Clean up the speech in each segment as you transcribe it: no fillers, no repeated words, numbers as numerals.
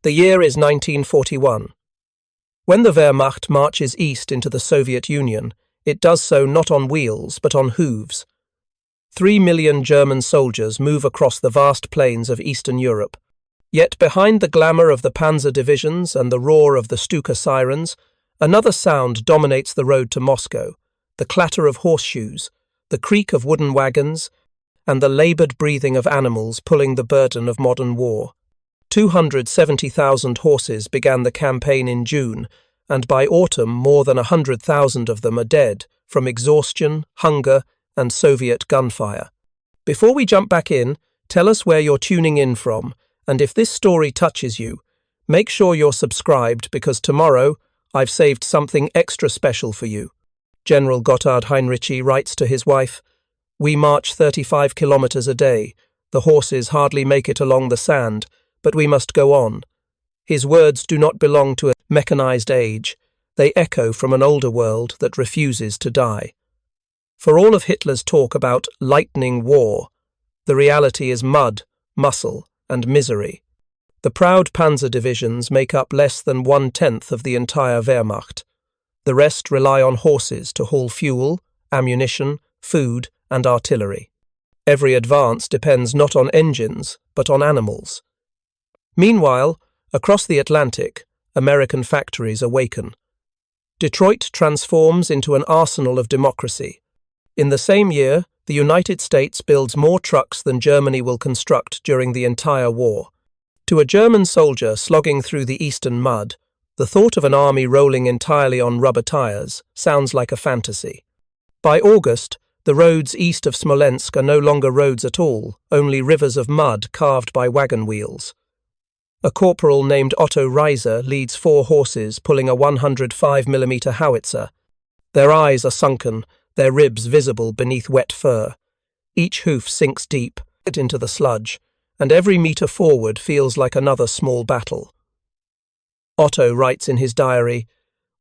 The year is 1941. When the Wehrmacht marches east into the Soviet Union, it does so not on wheels but on hooves. 3 million German soldiers move across the vast plains of Eastern Europe. Yet behind the glamour of the Panzer divisions and the roar of the Stuka sirens, another sound dominates the road to Moscow: the clatter of horseshoes, the creak of wooden wagons, and the laboured breathing of animals pulling the burden of modern war. 270,000 horses began the campaign in June, and by autumn more than 100,000 of them are dead from exhaustion, hunger, and Soviet gunfire. Before we jump back in, tell us where you're tuning in from, and if this story touches you, make sure you're subscribed because tomorrow I've saved something extra special for you. General Gotthard Heinrici writes to his wife, "We march 35 kilometers a day. The horses hardly make it along the sand, but we must go on." His words do not belong to a mechanized age. They echo from an older world that refuses to die. For all of Hitler's talk about lightning war, the reality is mud, muscle, and misery. The proud Panzer divisions make up less than 1/10 of the entire Wehrmacht. The rest rely on horses to haul fuel, ammunition, food, and artillery. Every advance depends not on engines, but on animals. Meanwhile, across the Atlantic, American factories awaken. Detroit transforms into an arsenal of democracy. In the same year, the United States builds more trucks than Germany will construct during the entire war. To a German soldier slogging through the eastern mud, the thought of an army rolling entirely on rubber tires sounds like a fantasy. By August, the roads east of Smolensk are no longer roads at all, only rivers of mud carved by wagon wheels. A corporal named Otto Reiser leads 4 horses pulling a 105mm howitzer. Their eyes are sunken, their ribs visible beneath wet fur. Each hoof sinks deep into the sludge, and every metre forward feels like another small battle. Otto writes in his diary,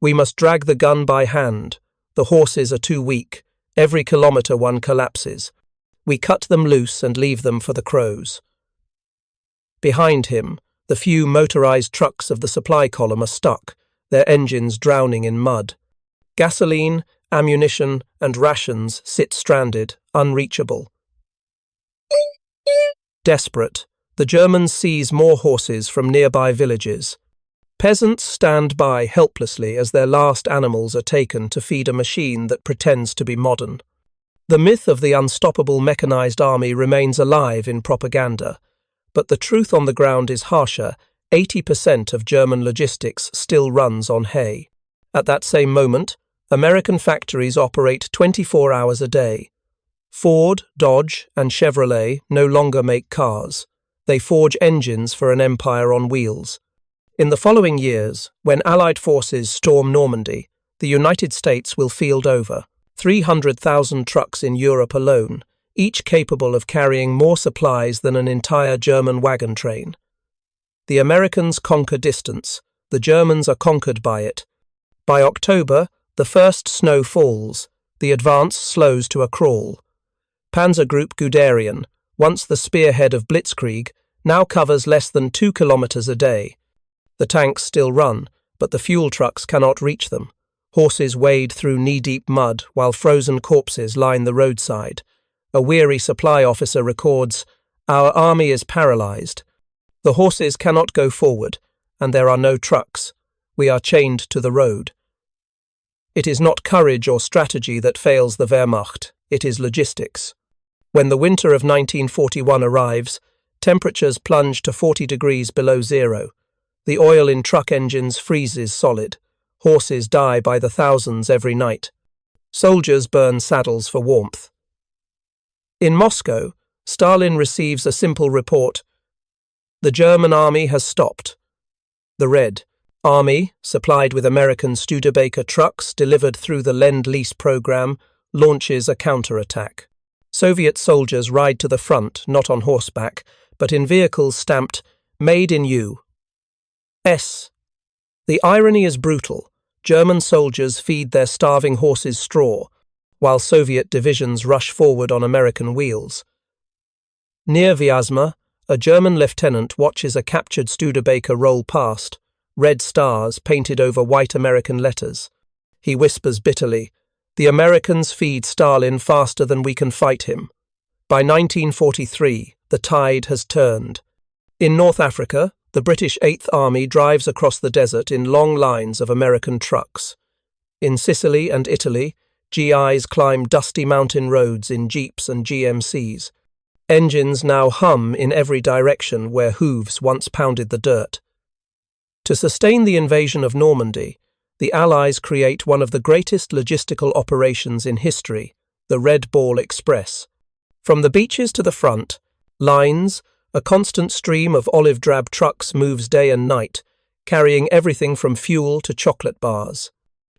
"We must drag the gun by hand. The horses are too weak. Every kilometre one collapses. We cut them loose and leave them for the crows." Behind him, the few motorized trucks of the supply column are stuck, their engines drowning in mud. Gasoline, ammunition, and rations sit stranded, unreachable. Desperate, the Germans seize more horses from nearby villages. Peasants stand by helplessly as their last animals are taken to feed a machine that pretends to be modern. The myth of the unstoppable mechanized army remains alive in propaganda, but the truth on the ground is harsher. 80% of German logistics still runs on hay. At that same moment, American factories operate 24 hours a day. Ford, Dodge, and Chevrolet no longer make cars. They forge engines for an empire on wheels. In the following years, when Allied forces storm Normandy, the United States will field over 300,000 trucks in Europe alone, each capable of carrying more supplies than an entire German wagon train. The Americans conquer distance, the Germans are conquered by it. By October, the first snow falls, the advance slows to a crawl. Panzer Group Guderian, once the spearhead of Blitzkrieg, now covers less than 2 kilometers a day. The tanks still run, but the fuel trucks cannot reach them. Horses wade through knee-deep mud while frozen corpses line the roadside. A weary supply officer records, "Our army is paralyzed. The horses cannot go forward, and there are no trucks. We are chained to the road." It is not courage or strategy that fails the Wehrmacht, it is logistics. When the winter of 1941 arrives, temperatures plunge to 40 degrees below zero. The oil in truck engines freezes solid. Horses die by the thousands every night. Soldiers burn saddles for warmth. In Moscow, Stalin receives a simple report: "The German army has stopped." The Red Army, supplied with American Studebaker trucks delivered through the Lend-Lease program, launches a counterattack. Soviet soldiers ride to the front, not on horseback, but in vehicles stamped, "Made in U.S." The irony is brutal. German soldiers feed their starving horses straw, while Soviet divisions rush forward on American wheels. Near Vyazma, a German lieutenant watches a captured Studebaker roll past, red stars painted over white American letters. He whispers bitterly, "The Americans feed Stalin faster than we can fight him." By 1943, the tide has turned. In North Africa, the British Eighth Army drives across the desert in long lines of American trucks. In Sicily and Italy, GIs climb dusty mountain roads in jeeps and GMCs. Engines now hum in every direction where hooves once pounded the dirt. To sustain the invasion of Normandy, the Allies create one of the greatest logistical operations in history, the Red Ball Express. From the beaches to the front, lines, a constant stream of olive-drab trucks moves day and night, carrying everything from fuel to chocolate bars.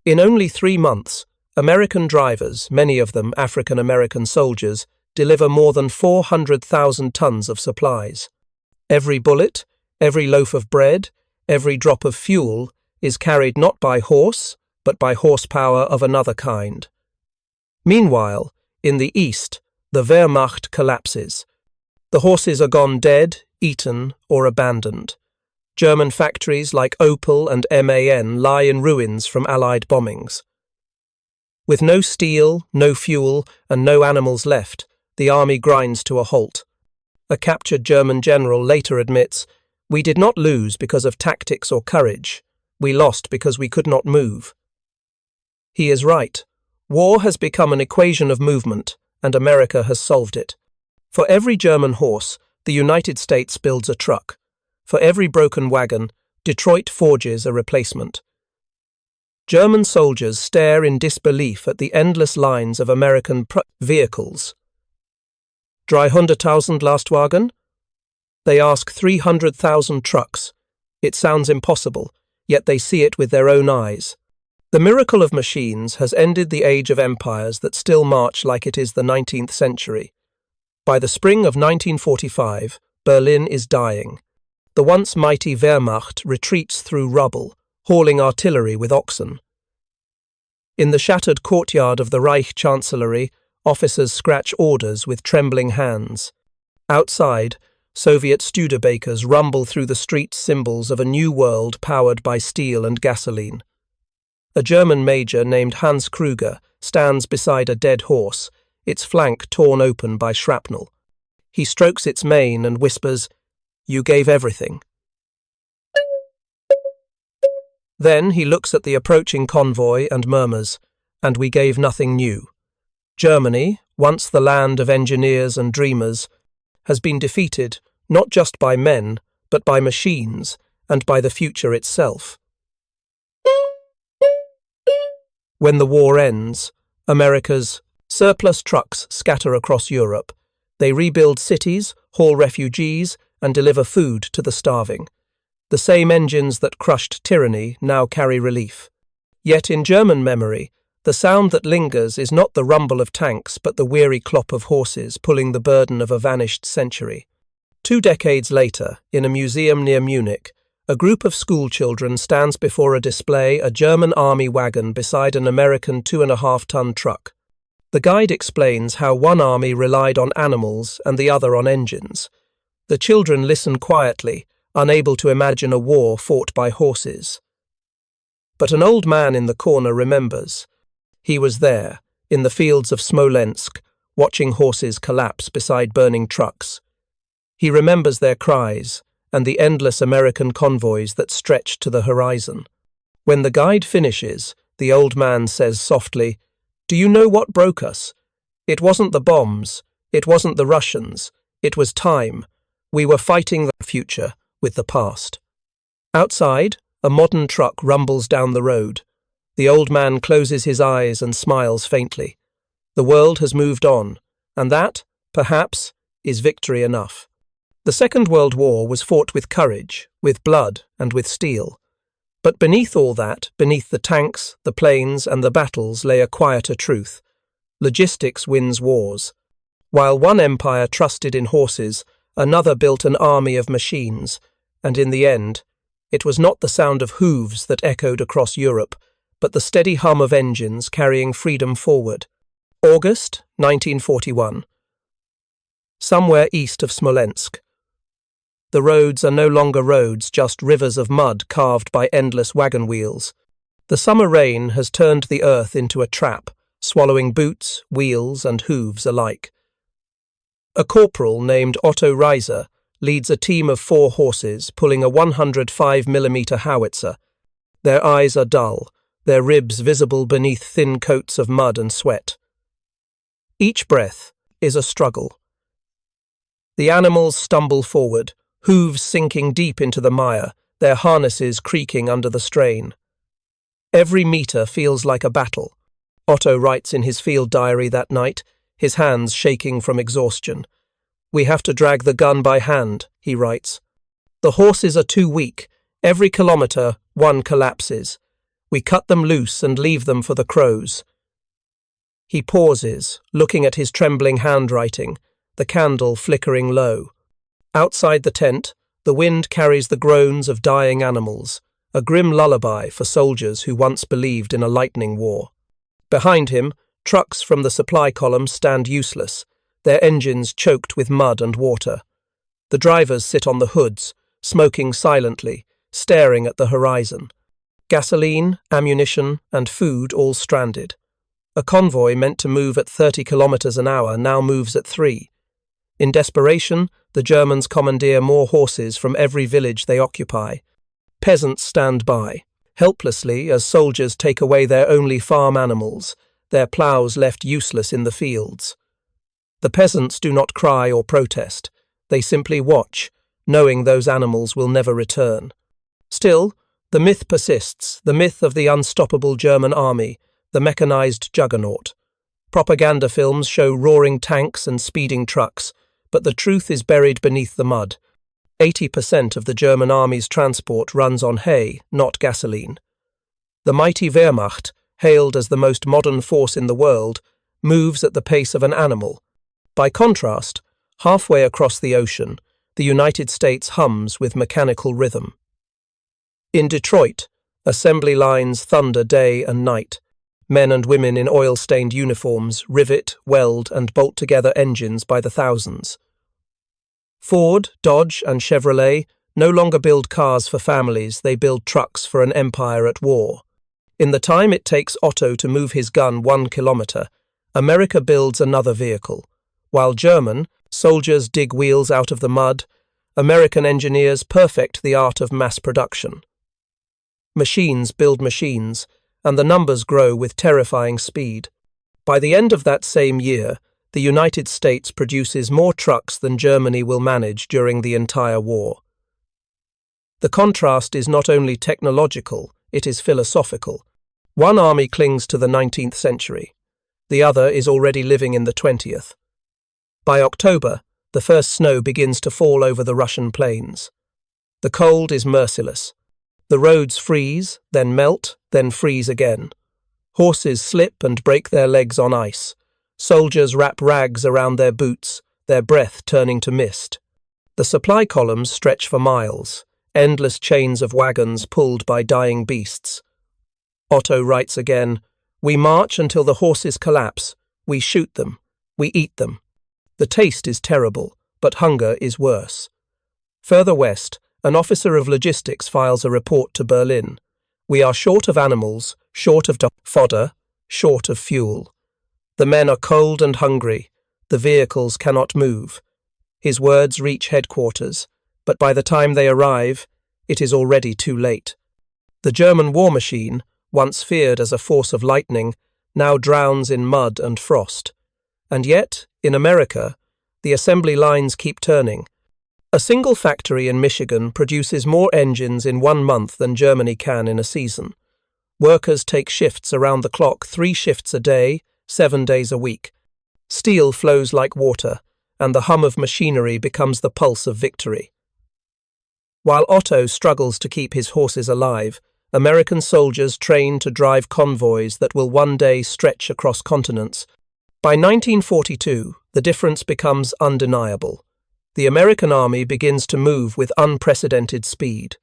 In only 3 months, American drivers, many of them African-American soldiers, deliver more than 400,000 tons of supplies. Every bullet, every loaf of bread, every drop of fuel is carried not by horse, but by horsepower of another kind. Meanwhile, in the east, the Wehrmacht collapses. The horses are gone dead, eaten, or abandoned. German factories like Opel and MAN lie in ruins from Allied bombings. With no steel, no fuel, and no animals left, the army grinds to a halt. A captured German general later admits, "We did not lose because of tactics or courage. We lost because we could not move." He is right. War has become an equation of movement, and America has solved it. For every German horse, the United States builds a truck. For every broken wagon, Detroit forges a replacement. German soldiers stare in disbelief at the endless lines of American vehicles. 300,000 Lastwagen? They ask 300,000 trucks. It sounds impossible, yet they see it with their own eyes. The miracle of machines has ended the age of empires that still march like it is the 19th century. By the spring of 1945, Berlin is dying. The once mighty Wehrmacht retreats through rubble, hauling artillery with oxen. In the shattered courtyard of the Reich Chancellery, officers scratch orders with trembling hands. Outside, Soviet Studebakers rumble through the street symbols of a new world powered by steel and gasoline. A German major named Hans Krüger stands beside a dead horse, its flank torn open by shrapnel. He strokes its mane and whispers, "You gave everything." Then he looks at the approaching convoy and murmurs, "And we gave nothing new." Germany, once the land of engineers and dreamers, has been defeated not just by men, but by machines and by the future itself. When the war ends, America's surplus trucks scatter across Europe. They rebuild cities, haul refugees, and deliver food to the starving. The same engines that crushed tyranny now carry relief. Yet in German memory, the sound that lingers is not the rumble of tanks but the weary clop of horses pulling the burden of a vanished century. 2 decades later, in a museum near Munich, a group of schoolchildren stands before a display, a German army wagon beside an American 2.5-ton truck. The guide explains how one army relied on animals and the other on engines. The children listen quietly, unable to imagine a war fought by horses. But an old man in the corner remembers. He was there, in the fields of Smolensk, watching horses collapse beside burning trucks. He remembers their cries and the endless American convoys that stretched to the horizon. When the guide finishes, the old man says softly, "Do you know what broke us? It wasn't the bombs, it wasn't the Russians, it was time. We were fighting the future with the past." Outside, a modern truck rumbles down the road. The old man closes his eyes and smiles faintly. The world has moved on, and that, perhaps, is victory enough. The Second World War was fought with courage, with blood, and with steel. But beneath all that, beneath the tanks, the planes, and the battles lay a quieter truth. Logistics wins wars. While one empire trusted in horses, another built an army of machines, and in the end, it was not the sound of hooves that echoed across Europe, but the steady hum of engines carrying freedom forward. August 1941. Somewhere east of Smolensk. The roads are no longer roads, just rivers of mud carved by endless wagon wheels. The summer rain has turned the earth into a trap, swallowing boots, wheels, and hooves alike. A corporal named Otto Reiser leads a team of 4 horses pulling a 105mm howitzer. Their eyes are dull, their ribs visible beneath thin coats of mud and sweat. Each breath is a struggle. The animals stumble forward, hooves sinking deep into the mire, their harnesses creaking under the strain. Every metre feels like a battle. Otto writes in his field diary that night, his hands shaking from exhaustion. "We have to drag the gun by hand," he writes. "The horses are too weak. Every kilometre, one collapses. We cut them loose and leave them for the crows." He pauses, looking at his trembling handwriting, the candle flickering low. Outside the tent, the wind carries the groans of dying animals, a grim lullaby for soldiers who once believed in a lightning war. Behind him, trucks from the supply column stand useless, their engines choked with mud and water. The drivers sit on the hoods, smoking silently, staring at the horizon. Gasoline, ammunition, and food all stranded. A convoy meant to move at 30 kilometers an hour now moves at 3. In desperation, the Germans commandeer more horses from every village they occupy. Peasants stand by, helplessly as soldiers take away their only farm animals, their ploughs left useless in the fields. The peasants do not cry or protest. They simply watch, knowing those animals will never return. Still, the myth persists, the myth of the unstoppable German army, the mechanized juggernaut. Propaganda films show roaring tanks and speeding trucks, but the truth is buried beneath the mud. 80% of the German army's transport runs on hay, not gasoline. The mighty Wehrmacht, hailed as the most modern force in the world, moves at the pace of an animal. By contrast, halfway across the ocean, the United States hums with mechanical rhythm. In Detroit, assembly lines thunder day and night. Men and women in oil-stained uniforms rivet, weld, and bolt together engines by the thousands. Ford, Dodge, and Chevrolet no longer build cars for families, they build trucks for an empire at war. In the time it takes Otto to move his gun 1 kilometre, America builds another vehicle. While German soldiers dig wheels out of the mud, American engineers perfect the art of mass production. Machines build machines, and the numbers grow with terrifying speed. By the end of that same year, the United States produces more trucks than Germany will manage during the entire war. The contrast is not only technological, it is philosophical. One army clings to the 19th century. The other is already living in the 20th. By October, the first snow begins to fall over the Russian plains. The cold is merciless. The roads freeze, then melt, then freeze again. Horses slip and break their legs on ice. Soldiers wrap rags around their boots, their breath turning to mist. The supply columns stretch for miles, endless chains of wagons pulled by dying beasts. Otto writes again, "We march until the horses collapse. We shoot them. We eat them. The taste is terrible, but hunger is worse." Further west, an officer of logistics files a report to Berlin. "We are short of animals, short of fodder, short of fuel. The men are cold and hungry. The vehicles cannot move." His words reach headquarters, but by the time they arrive, it is already too late. The German war machine, once feared as a force of lightning, now drowns in mud and frost. And yet, in America, the assembly lines keep turning. A single factory in Michigan produces more engines in 1 month than Germany can in a season. Workers take shifts around the clock, 3 shifts a day, 7 days a week. Steel flows like water, and the hum of machinery becomes the pulse of victory. While Otto struggles to keep his horses alive, American soldiers train to drive convoys that will one day stretch across continents. By 1942, the difference becomes undeniable. The American army begins to move with unprecedented speed.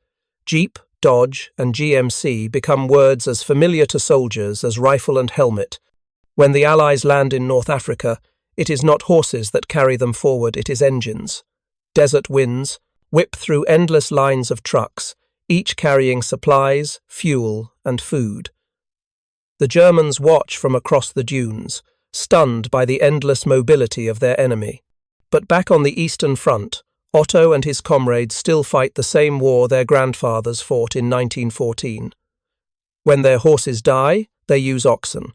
Jeep, Dodge, and GMC become words as familiar to soldiers as rifle and helmet. When the Allies land in North Africa, it is not horses that carry them forward, it is engines. Desert winds, whip through endless lines of trucks, each carrying supplies, fuel, and food. The Germans watch from across the dunes, stunned by the endless mobility of their enemy. But back on the Eastern Front, Otto and his comrades still fight the same war their grandfathers fought in 1914. When their horses die, they use oxen.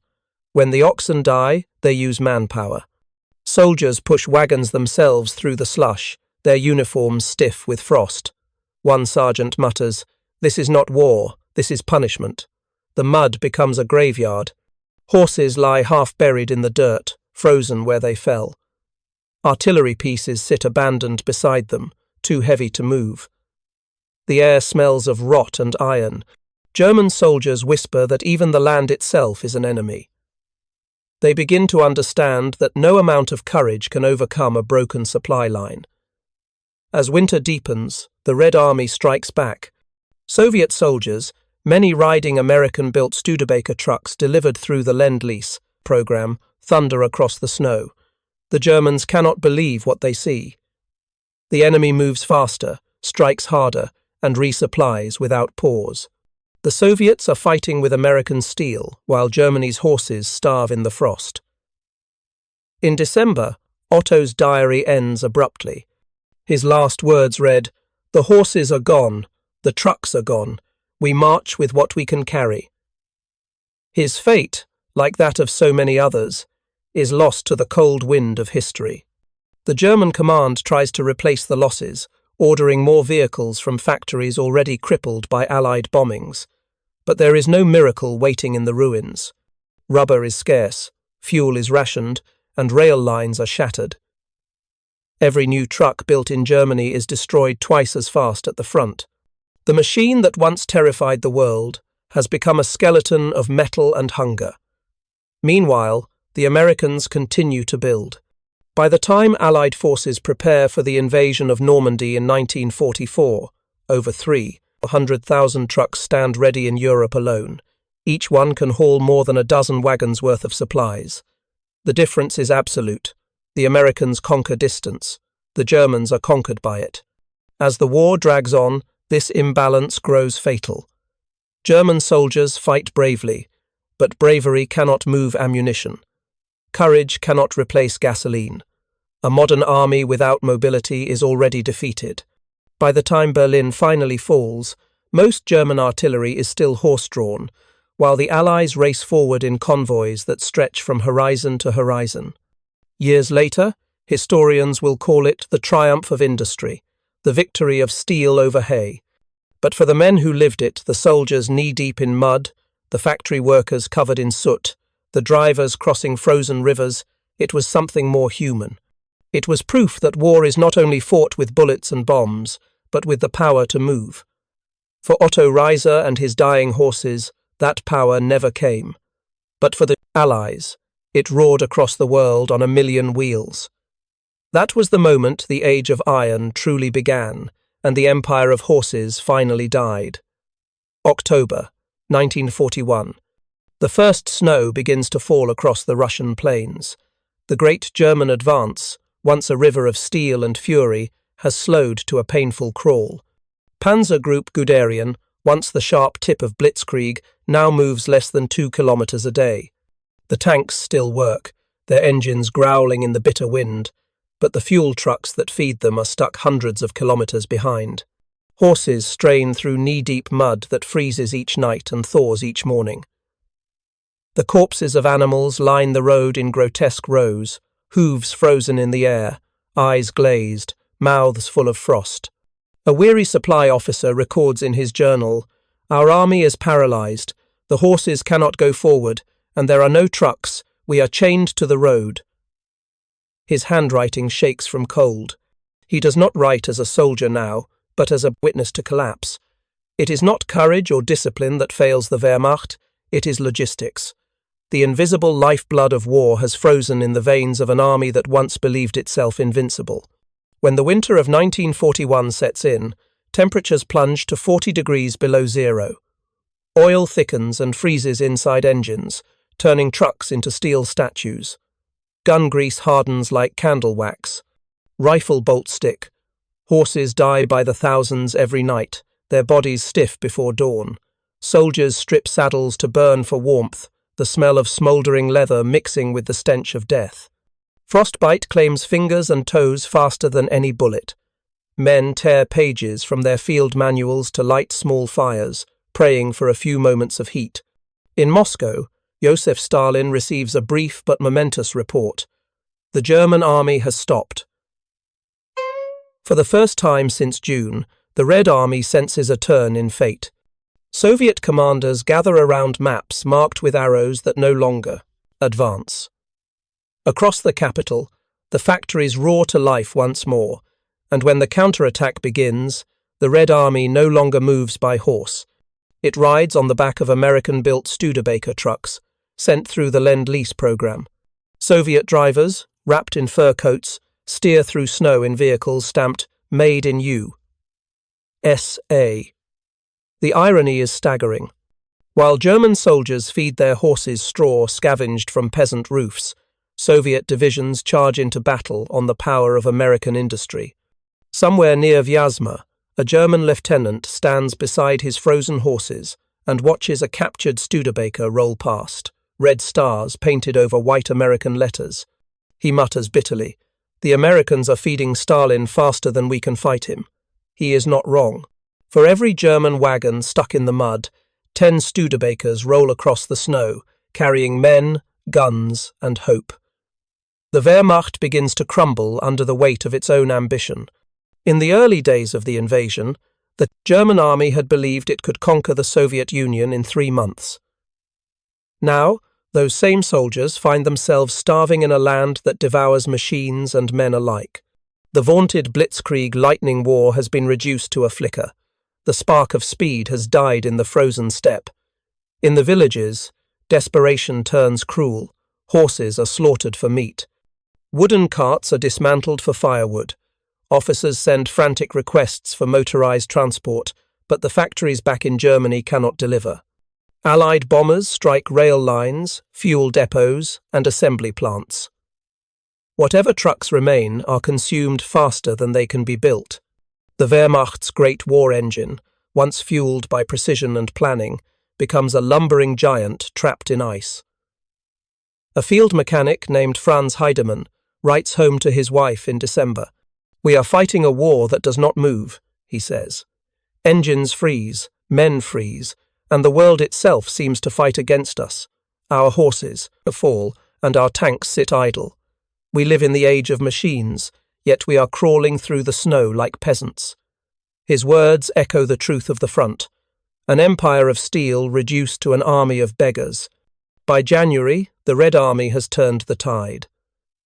When the oxen die, they use manpower. Soldiers push wagons themselves through the slush, their uniforms stiff with frost. One sergeant mutters, "This is not war, this is punishment." The mud becomes a graveyard. Horses lie half buried in the dirt, frozen where they fell. Artillery pieces sit abandoned beside them, too heavy to move. The air smells of rot and iron. German soldiers whisper that even the land itself is an enemy. They begin to understand that no amount of courage can overcome a broken supply line. As winter deepens, the Red Army strikes back. Soviet soldiers, many riding American-built Studebaker trucks delivered through the Lend-Lease program, thunder across the snow. The Germans cannot believe what they see. The enemy moves faster, strikes harder, and resupplies without pause. The Soviets are fighting with American steel, while Germany's horses starve in the frost. In December, Otto's diary ends abruptly. His last words read, "The horses are gone, the trucks are gone. We march with what we can carry." His fate, like that of so many others, is lost to the cold wind of history. The German command tries to replace the losses, ordering more vehicles from factories already crippled by Allied bombings. But there is no miracle waiting in the ruins. Rubber is scarce, fuel is rationed, and rail lines are shattered. Every new truck built in Germany is destroyed twice as fast at the front. The machine that once terrified the world has become a skeleton of metal and hunger. Meanwhile, the Americans continue to build. By the time Allied forces prepare for the invasion of Normandy in 1944, over 300,000 trucks stand ready in Europe alone. Each one can haul more than a dozen wagons worth of supplies. The difference is absolute. The Americans conquer distance. The Germans are conquered by it. As the war drags on, this imbalance grows fatal. German soldiers fight bravely, but bravery cannot move ammunition. Courage cannot replace gasoline. A modern army without mobility is already defeated. By the time Berlin finally falls, most German artillery is still horse-drawn, while the Allies race forward in convoys that stretch from horizon to horizon. Years later, historians will call it the triumph of industry, the victory of steel over hay. But for the men who lived it, the soldiers knee-deep in mud, the factory workers covered in soot, the drivers crossing frozen rivers, it was something more human. It was proof that war is not only fought with bullets and bombs, but with the power to move. For Otto Reiser and his dying horses, that power never came. But for the Allies, it roared across the world on a million wheels. That was the moment the Age of Iron truly began, and the Empire of Horses finally died. October 1941. The first snow begins to fall across the Russian plains. The great German advance, once a river of steel and fury, has slowed to a painful crawl. Panzer Group Guderian, once the sharp tip of blitzkrieg, now moves less than 2 kilometers a day. The tanks still work, their engines growling in the bitter wind, but the fuel trucks that feed them are stuck hundreds of kilometers behind. Horses strain through knee-deep mud that freezes each night and thaws each morning. The corpses of animals line the road in grotesque rows, hooves frozen in the air, eyes glazed, mouths full of frost. A weary supply officer records in his journal, "Our army is paralyzed, the horses cannot go forward, and there are no trucks, we are chained to the road." His handwriting shakes from cold. He does not write as a soldier now, but as a witness to collapse. It is not courage or discipline that fails the Wehrmacht, it is logistics. The invisible lifeblood of war has frozen in the veins of an army that once believed itself invincible. When the winter of 1941 sets in, temperatures plunge to 40 degrees below zero. Oil thickens and freezes inside engines, turning trucks into steel statues. Gun grease hardens like candle wax. Rifle bolts stick. Horses die by the thousands every night, their bodies stiff before dawn. Soldiers strip saddles to burn for warmth, the smell of smouldering leather mixing with the stench of death. Frostbite claims fingers and toes faster than any bullet. Men tear pages from their field manuals to light small fires, praying for a few moments of heat. In Moscow, Joseph Stalin receives a brief but momentous report. The German army has stopped. For the first time since June, the Red Army senses a turn in fate. Soviet commanders gather around maps marked with arrows that no longer advance. Across the capital, the factories roar to life once more, and when the counterattack begins, the Red Army no longer moves by horse. It rides on the back of American-built Studebaker trucks, sent through the Lend-Lease program. Soviet drivers, wrapped in fur coats, steer through snow in vehicles stamped Made in USA. The irony is staggering. While German soldiers feed their horses straw scavenged from peasant roofs, Soviet divisions charge into battle on the power of American industry. Somewhere near Vyazma, a German lieutenant stands beside his frozen horses and watches a captured Studebaker roll past, red stars painted over white American letters. He mutters bitterly, "The Americans are feeding Stalin faster than we can fight him." He is not wrong. For every German wagon stuck in the mud, 10 Studebakers roll across the snow, carrying men, guns, and hope. The Wehrmacht begins to crumble under the weight of its own ambition. In the early days of the invasion, the German army had believed it could conquer the Soviet Union in 3 months. Now, those same soldiers find themselves starving in a land that devours machines and men alike. The vaunted blitzkrieg lightning war has been reduced to a flicker. The spark of speed has died in the frozen steppe. In the villages, desperation turns cruel. Horses are slaughtered for meat. Wooden carts are dismantled for firewood. Officers send frantic requests for motorized transport, but the factories back in Germany cannot deliver. Allied bombers strike rail lines, fuel depots, and assembly plants. Whatever trucks remain are consumed faster than they can be built. The Wehrmacht's great war engine, once fueled by precision and planning, becomes a lumbering giant trapped in ice. A field mechanic named Franz Heidemann writes home to his wife in December. "We are fighting a war that does not move," he says. "Engines freeze, men freeze, and the world itself seems to fight against us. Our horses fall, and our tanks sit idle. We live in the age of machines, yet we are crawling through the snow like peasants." His words echo the truth of the front. An empire of steel reduced to an army of beggars. By January, the Red Army has turned the tide.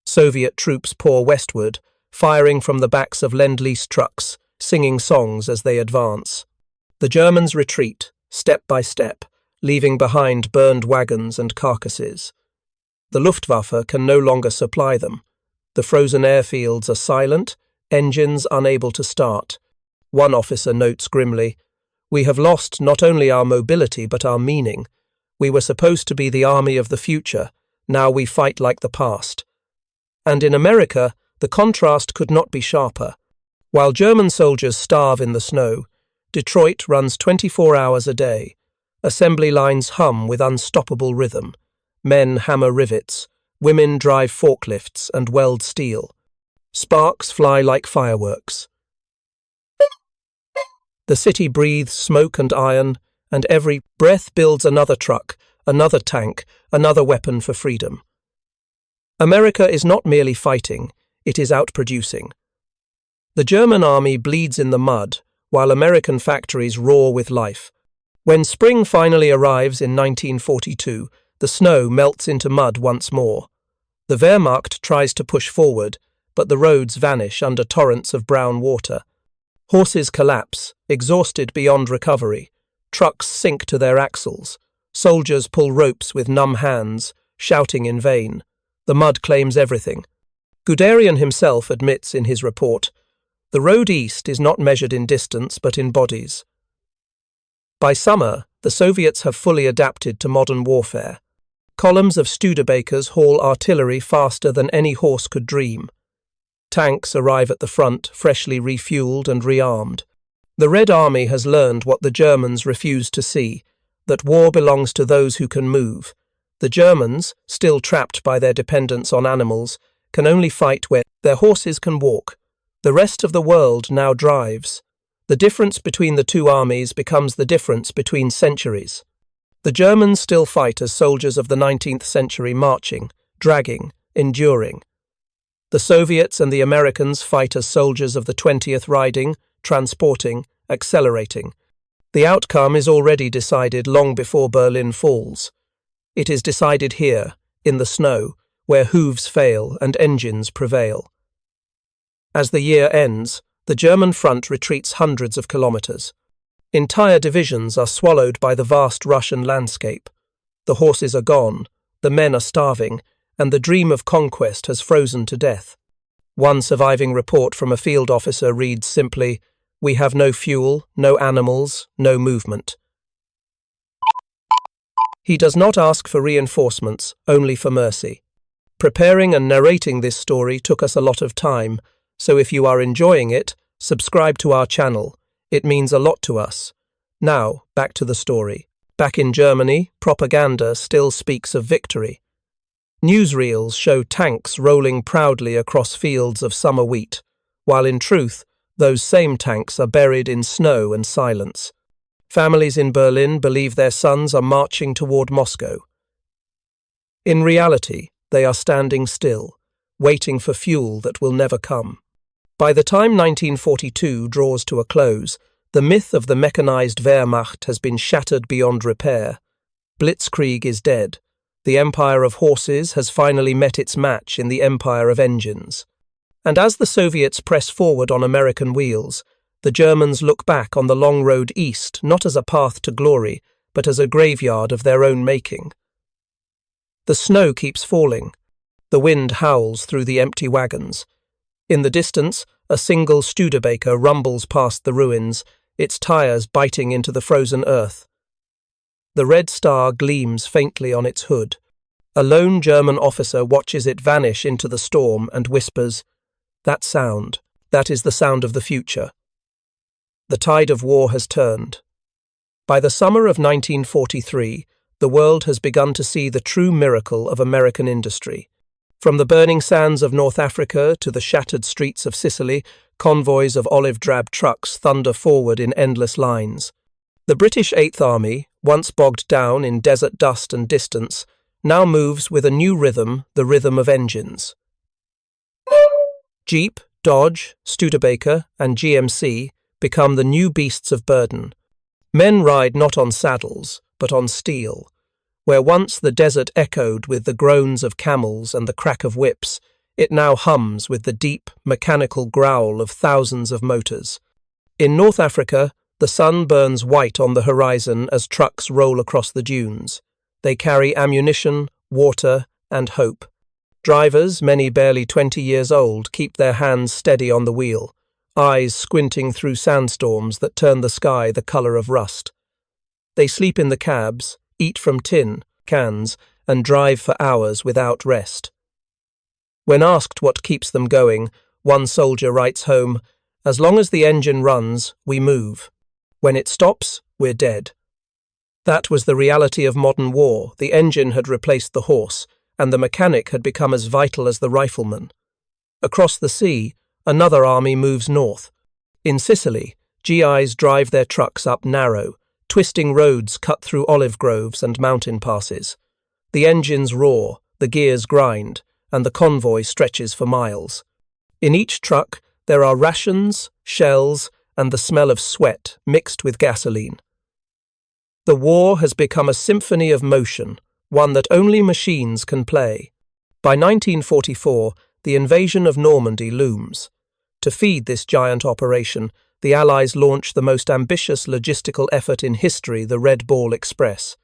Soviet troops pour westward, firing from the backs of Lend-Lease trucks, singing songs as they advance. The Germans retreat, step by step, leaving behind burned wagons and carcasses. The Luftwaffe can no longer supply them. The frozen airfields are silent, engines unable to start. One officer notes grimly, "We have lost not only our mobility but our meaning. We were supposed to be the army of the future, now we fight like the past." And in America, the contrast could not be sharper. While German soldiers starve in the snow, Detroit runs 24 hours a day. Assembly lines hum with unstoppable rhythm. Men hammer rivets, women drive forklifts and weld steel. Sparks fly like fireworks. The city breathes smoke and iron, and every breath builds another truck, another tank, another weapon for freedom. America is not merely fighting, it is outproducing. The German army bleeds in the mud, while American factories roar with life. When spring finally arrives in 1942, the snow melts into mud once more. The Wehrmacht tries to push forward, but the roads vanish under torrents of brown water. Horses collapse, exhausted beyond recovery. Trucks sink to their axles. Soldiers pull ropes with numb hands, shouting in vain. The mud claims everything. Guderian himself admits in his report, "The road east is not measured in distance but in bodies." By summer, the Soviets have fully adapted to modern warfare. Columns of Studebakers haul artillery faster than any horse could dream. Tanks arrive at the front, freshly refueled and rearmed. The Red Army has learned what the Germans refused to see, that war belongs to those who can move. The Germans, still trapped by their dependence on animals, can only fight where their horses can walk. The rest of the world now drives. The difference between the two armies becomes the difference between centuries. The Germans still fight as soldiers of the 19th century, marching, dragging, enduring. The Soviets and the Americans fight as soldiers of the 20th, riding, transporting, accelerating. The outcome is already decided long before Berlin falls. It is decided here, in the snow, where hooves fail and engines prevail. As the year ends, the German front retreats hundreds of kilometers. Entire divisions are swallowed by the vast Russian landscape. The horses are gone, the men are starving, and the dream of conquest has frozen to death. One surviving report from a field officer reads simply, "We have no fuel, no animals, no movement." He does not ask for reinforcements, only for mercy. Preparing and narrating this story took us a lot of time, so if you are enjoying it, subscribe to our channel. It means a lot to us. Now, back to the story. Back in Germany, propaganda still speaks of victory. Newsreels show tanks rolling proudly across fields of summer wheat, while in truth, those same tanks are buried in snow and silence. Families in Berlin believe their sons are marching toward Moscow. In reality, they are standing still, waiting for fuel that will never come. By the time 1942 draws to a close, the myth of the mechanized Wehrmacht has been shattered beyond repair. Blitzkrieg is dead. The empire of horses has finally met its match in the empire of engines. And as the Soviets press forward on American wheels, the Germans look back on the long road east not as a path to glory, but as a graveyard of their own making. The snow keeps falling. The wind howls through the empty wagons. In the distance, a single Studebaker rumbles past the ruins, its tires biting into the frozen earth. The red star gleams faintly on its hood. A lone German officer watches it vanish into the storm and whispers, "That sound, that is the sound of the future." The tide of war has turned. By the summer of 1943, the world has begun to see the true miracle of American industry. From the burning sands of North Africa to the shattered streets of Sicily, convoys of olive-drab trucks thunder forward in endless lines. The British Eighth Army, once bogged down in desert dust and distance, now moves with a new rhythm, the rhythm of engines. Jeep, Dodge, Studebaker, and GMC become the new beasts of burden. Men ride not on saddles, but on steel. Where once the desert echoed with the groans of camels and the crack of whips, it now hums with the deep, mechanical growl of thousands of motors. In North Africa, the sun burns white on the horizon as trucks roll across the dunes. They carry ammunition, water, and hope. Drivers, many barely 20 years old, keep their hands steady on the wheel, eyes squinting through sandstorms that turn the sky the color of rust. They sleep in the cabs, eat from tin cans, and drive for hours without rest. When asked what keeps them going, one soldier writes home, "As long as the engine runs, we move. When it stops, we're dead." That was the reality of modern war. The engine had replaced the horse, and the mechanic had become as vital as the rifleman. Across the sea, another army moves north. In Sicily, GIs drive their trucks up narrow, twisting roads cut through olive groves and mountain passes. The engines roar, the gears grind, and the convoy stretches for miles. In each truck, there are rations, shells, and the smell of sweat mixed with gasoline. The war has become a symphony of motion, one that only machines can play. By 1944, the invasion of Normandy looms. To feed this giant operation, the Allies launch the most ambitious logistical effort in history, the Red Ball Express.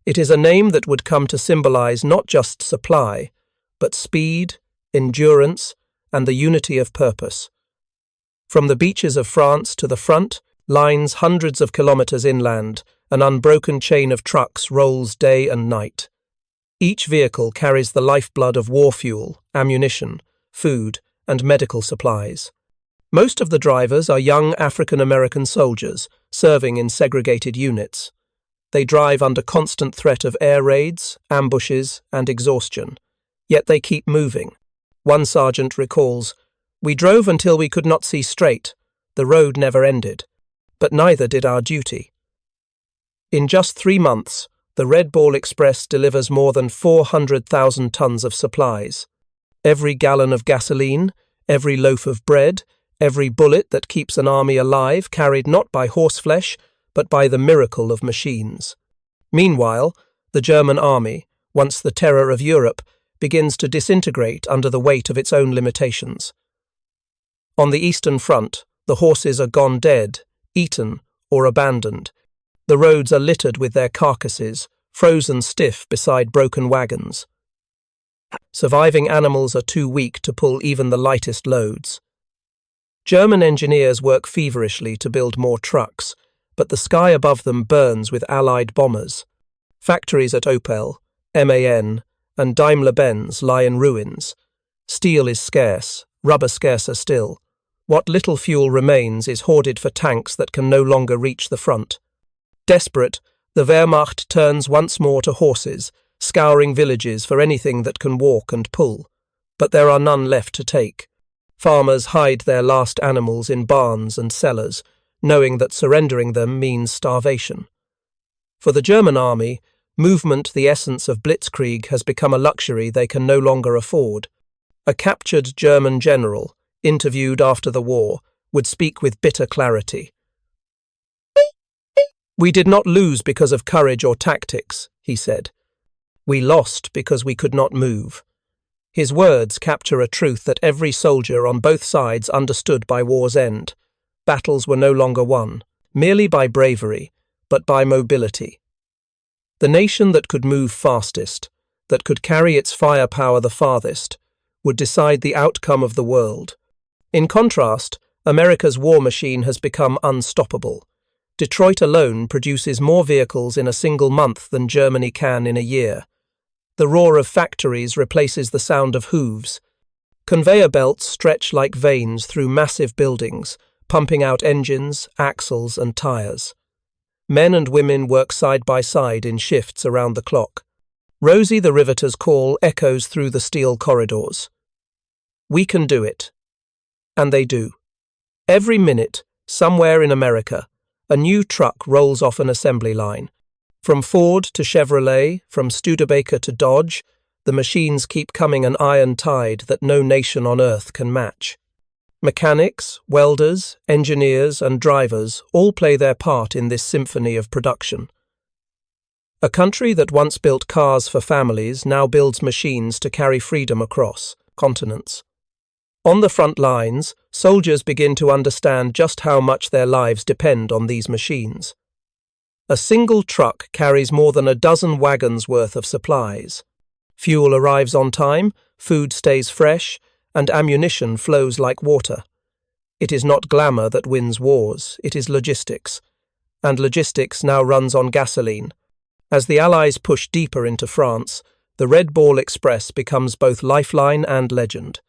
It is a name that would come to symbolize not just supply, but speed, endurance, and the unity of purpose. From the beaches of France to the front, lines hundreds of kilometers inland, an unbroken chain of trucks rolls day and night. Each vehicle carries the lifeblood of war fuel, ammunition, food, and medical supplies. Most of the drivers are young African-American soldiers serving in segregated units. They drive under constant threat of air raids, ambushes, and exhaustion. Yet they keep moving. One sergeant recalls, "We drove until we could not see straight. The road never ended. But neither did our duty." In just 3 months, the Red Ball Express delivers more than 400,000 tons of supplies. Every gallon of gasoline, every loaf of bread, every bullet that keeps an army alive carried not by horseflesh, but by the miracle of machines. Meanwhile, the German army, once the terror of Europe, begins to disintegrate under the weight of its own limitations. On the Eastern Front, the horses are gone dead, eaten, or abandoned. The roads are littered with their carcasses, frozen stiff beside broken wagons. Surviving animals are too weak to pull even the lightest loads. German engineers work feverishly to build more trucks, but the sky above them burns with Allied bombers. Factories at Opel, MAN, and Daimler-Benz lie in ruins. Steel is scarce, rubber scarcer still. What little fuel remains is hoarded for tanks that can no longer reach the front. Desperate, the Wehrmacht turns once more to horses, scouring villages for anything that can walk and pull. But there are none left to take. Farmers hide their last animals in barns and cellars, knowing that surrendering them means starvation. For the German army, movement, the essence of blitzkrieg, has become a luxury they can no longer afford. A captured German general, interviewed after the war, would speak with bitter clarity. "We did not lose because of courage or tactics," he said. "We lost because we could not move." His words capture a truth that every soldier on both sides understood by war's end. Battles were no longer won, merely by bravery, but by mobility. The nation that could move fastest, that could carry its firepower the farthest, would decide the outcome of the world. In contrast, America's war machine has become unstoppable. Detroit alone produces more vehicles in a single month than Germany can in a year. The roar of factories replaces the sound of hooves. Conveyor belts stretch like veins through massive buildings, pumping out engines, axles, and tires. Men and women work side by side in shifts around the clock. Rosie the Riveter's call echoes through the steel corridors. "We can do it." And they do. Every minute, somewhere in America, a new truck rolls off an assembly line. From Ford to Chevrolet, from Studebaker to Dodge, the machines keep coming, an iron tide that no nation on earth can match. Mechanics, welders, engineers, and drivers all play their part in this symphony of production. A country that once built cars for families now builds machines to carry freedom across continents. On the front lines, soldiers begin to understand just how much their lives depend on these machines. A single truck carries more than a dozen wagons worth of supplies. Fuel arrives on time, food stays fresh, and ammunition flows like water. It is not glamour that wins wars, it is logistics. And logistics now runs on gasoline. As the Allies push deeper into France, the Red Ball Express becomes both lifeline and legend.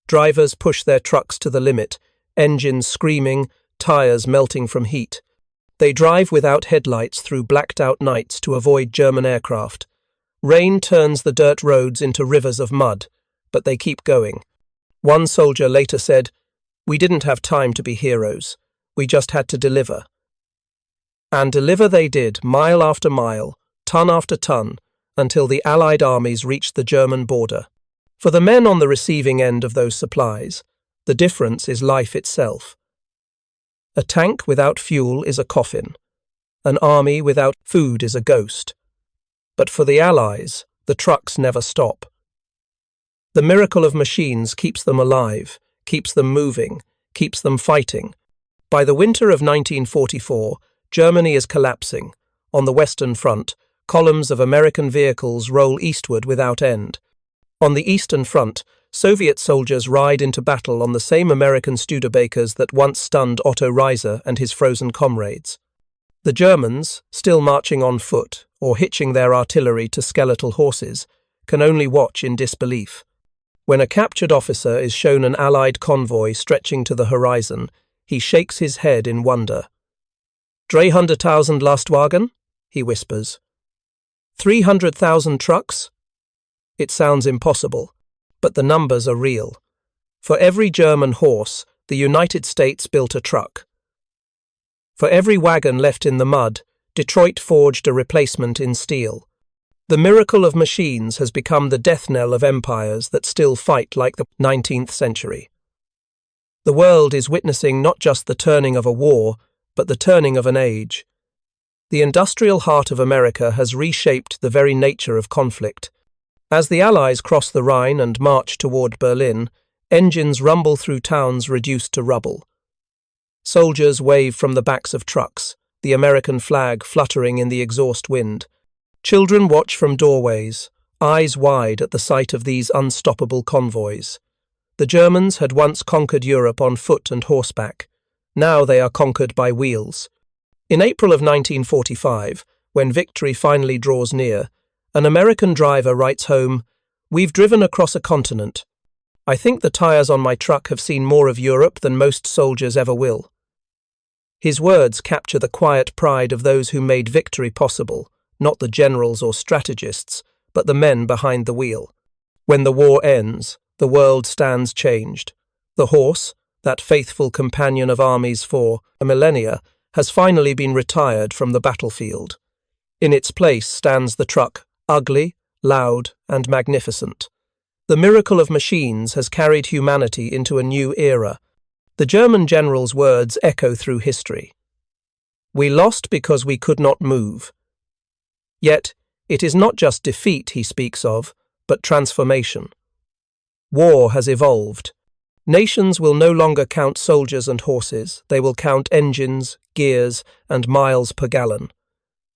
Drivers push their trucks to the limit, engines screaming, tires melting from heat. They drive without headlights through blacked-out nights to avoid German aircraft. Rain turns the dirt roads into rivers of mud, but they keep going. One soldier later said, "We didn't have time to be heroes. We just had to deliver." And deliver they did, mile after mile, ton after ton, until the Allied armies reached the German border. For the men on the receiving end of those supplies, the difference is life itself. A tank without fuel is a coffin. An army without food is a ghost. But for the Allies, the trucks never stop. The miracle of machines keeps them alive, keeps them moving, keeps them fighting. By the winter of 1944, Germany is collapsing. On the Western Front, columns of American vehicles roll eastward without end. On the Eastern Front, Soviet soldiers ride into battle on the same American Studebakers that once stunned Otto Reiser and his frozen comrades. The Germans, still marching on foot or hitching their artillery to skeletal horses, can only watch in disbelief. When a captured officer is shown an Allied convoy stretching to the horizon, he shakes his head in wonder. 300,000 Lastwagen? He whispers. 300,000 trucks? It sounds impossible, but the numbers are real. For every German horse, the United States built a truck. For every wagon left in the mud, Detroit forged a replacement in steel. The miracle of machines has become the death knell of empires that still fight like the 19th century. The world is witnessing not just the turning of a war, but the turning of an age. The industrial heart of America has reshaped the very nature of conflict. As the Allies cross the Rhine and march toward Berlin, engines rumble through towns reduced to rubble. Soldiers wave from the backs of trucks, the American flag fluttering in the exhaust wind. Children watch from doorways, eyes wide at the sight of these unstoppable convoys. The Germans had once conquered Europe on foot and horseback. Now they are conquered by wheels. In April of 1945, when victory finally draws near, an American driver writes home, "We've driven across a continent. I think the tires on my truck have seen more of Europe than most soldiers ever will." His words capture the quiet pride of those who made victory possible, not the generals or strategists, but the men behind the wheel. When the war ends, the world stands changed. The horse, that faithful companion of armies for a millennia, has finally been retired from the battlefield. In its place stands the truck, ugly, loud, and magnificent. The miracle of machines has carried humanity into a new era. The German general's words echo through history. "We lost because we could not move." Yet, it is not just defeat he speaks of, but transformation. War has evolved. Nations will no longer count soldiers and horses, they will count engines, gears, and miles per gallon.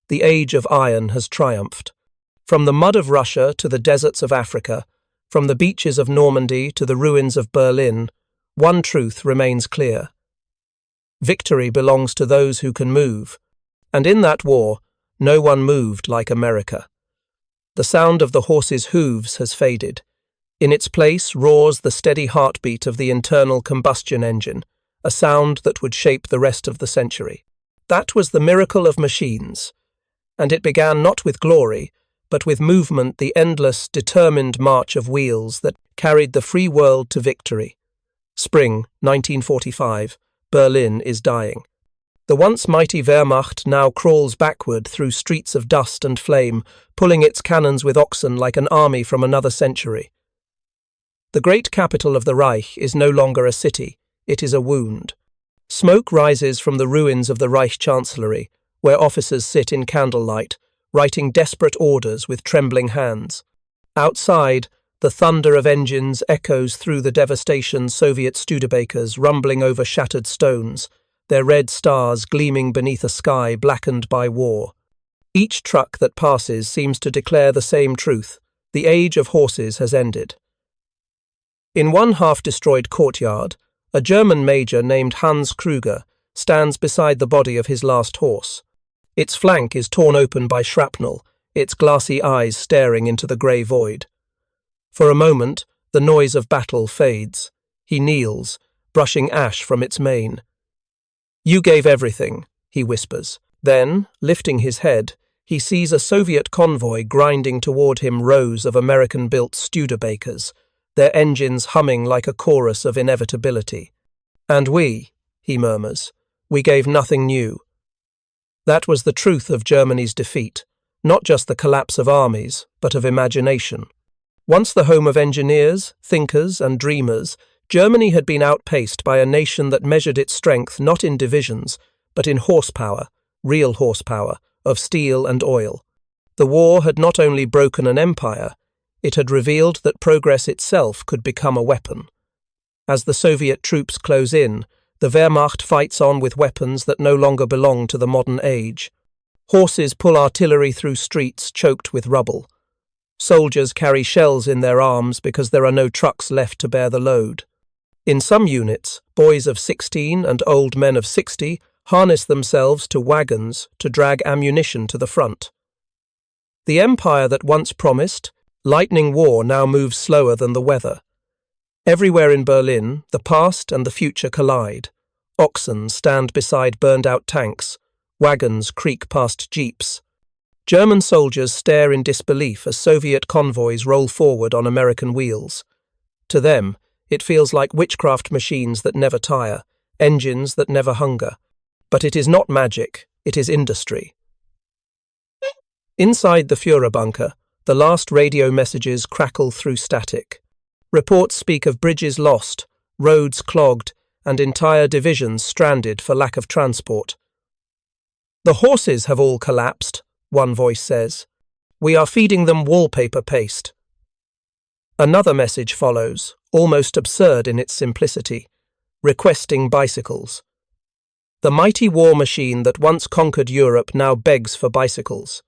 The age of iron has triumphed. From the mud of Russia to the deserts of Africa, from the beaches of Normandy to the ruins of Berlin, one truth remains clear. Victory belongs to those who can move, and in that war, no one moved like America. The sound of the horse's hooves has faded. In its place roars the steady heartbeat of the internal combustion engine, a sound that would shape the rest of the century. That was the miracle of machines, and it began not with glory, but with movement, the endless, determined march of wheels that carried the free world to victory. Spring, 1945, Berlin is dying. The once mighty Wehrmacht now crawls backward through streets of dust and flame, pulling its cannons with oxen like an army from another century. The great capital of the Reich is no longer a city, it is a wound. Smoke rises from the ruins of the Reich Chancellery, where officers sit in candlelight, writing desperate orders with trembling hands. Outside, the thunder of engines echoes through the devastation Soviet Studebakers rumbling over shattered stones, their red stars gleaming beneath a sky blackened by war. Each truck that passes seems to declare the same truth: the age of horses has ended. In one half-destroyed courtyard, a German major named Hans Krüger stands beside the body of his last horse. Its flank is torn open by shrapnel, its glassy eyes staring into the grey void. For a moment, the noise of battle fades. He kneels, brushing ash from its mane. "You gave everything," he whispers. Then, lifting his head, he sees a Soviet convoy grinding toward him, rows of American-built Studebakers, their engines humming like a chorus of inevitability. "And we," he murmurs, "we gave nothing new." That was the truth of Germany's defeat, not just the collapse of armies, but of imagination. Once the home of engineers, thinkers, and dreamers, Germany had been outpaced by a nation that measured its strength not in divisions, but in horsepower, real horsepower, of steel and oil. The war had not only broken an empire, it had revealed that progress itself could become a weapon. As the Soviet troops close in, the Wehrmacht fights on with weapons that no longer belong to the modern age. Horses pull artillery through streets choked with rubble. Soldiers carry shells in their arms because there are no trucks left to bear the load. In some units, boys of 16 and old men of 60 harness themselves to wagons to drag ammunition to the front. The empire that once promised, lightning war now moves slower than the weather. Everywhere in Berlin, the past and the future collide. Oxen stand beside burned-out tanks. Wagons creak past jeeps. German soldiers stare in disbelief as Soviet convoys roll forward on American wheels. To them, it feels like witchcraft machines that never tire, engines that never hunger. But it is not magic, it is industry. Inside the Führer bunker, the last radio messages crackle through static. Reports speak of bridges lost, roads clogged, and entire divisions stranded for lack of transport. "The horses have all collapsed," one voice says. "We are feeding them wallpaper paste." Another message follows, almost absurd in its simplicity, requesting bicycles. The mighty war machine that once conquered Europe now begs for bicycles.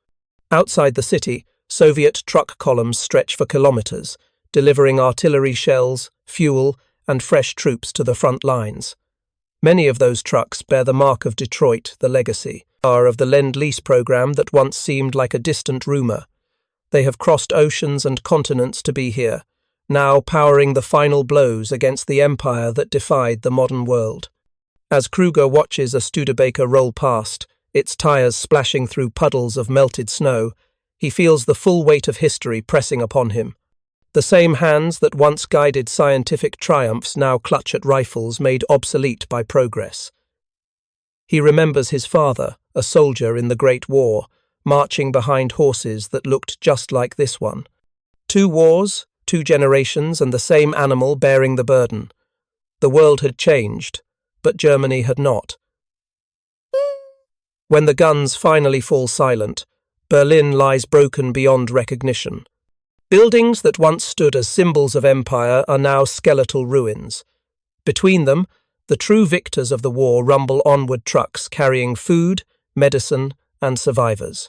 Outside the city, Soviet truck columns stretch for kilometers, delivering artillery shells, fuel, and fresh troops to the front lines. Many of those trucks bear the mark of Detroit, the legacy of the Lend-Lease program that once seemed like a distant rumor. They have crossed oceans and continents to be here, now powering the final blows against the empire that defied the modern world. As Kruger watches a Studebaker roll past, its tires splashing through puddles of melted snow, he feels the full weight of history pressing upon him. The same hands that once guided scientific triumphs now clutch at rifles made obsolete by progress. He remembers his father, a soldier in the Great War, marching behind horses that looked just like this one. 2 wars, 2 generations, and the same animal bearing the burden. The world had changed, but Germany had not. When the guns finally fall silent, Berlin lies broken beyond recognition. Buildings that once stood as symbols of empire are now skeletal ruins. Between them, the true victors of the war rumble onward trucks carrying food, medicine, and survivors.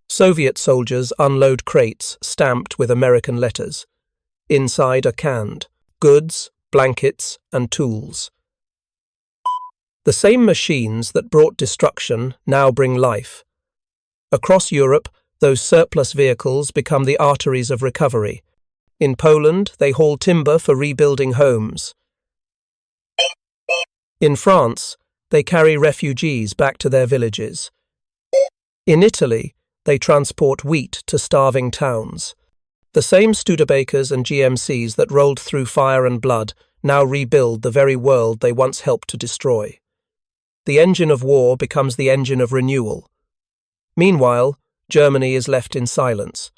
Soviet soldiers unload crates stamped with American letters. Inside are canned goods, blankets, and tools. The same machines that brought destruction now bring life. Across Europe, those surplus vehicles become the arteries of recovery. In Poland, they haul timber for rebuilding homes. In France, they carry refugees back to their villages. In Italy, they transport wheat to starving towns. The same Studebakers and GMCs that rolled through fire and blood now rebuild the very world they once helped to destroy. The engine of war becomes the engine of renewal. Meanwhile, Germany is left in silence.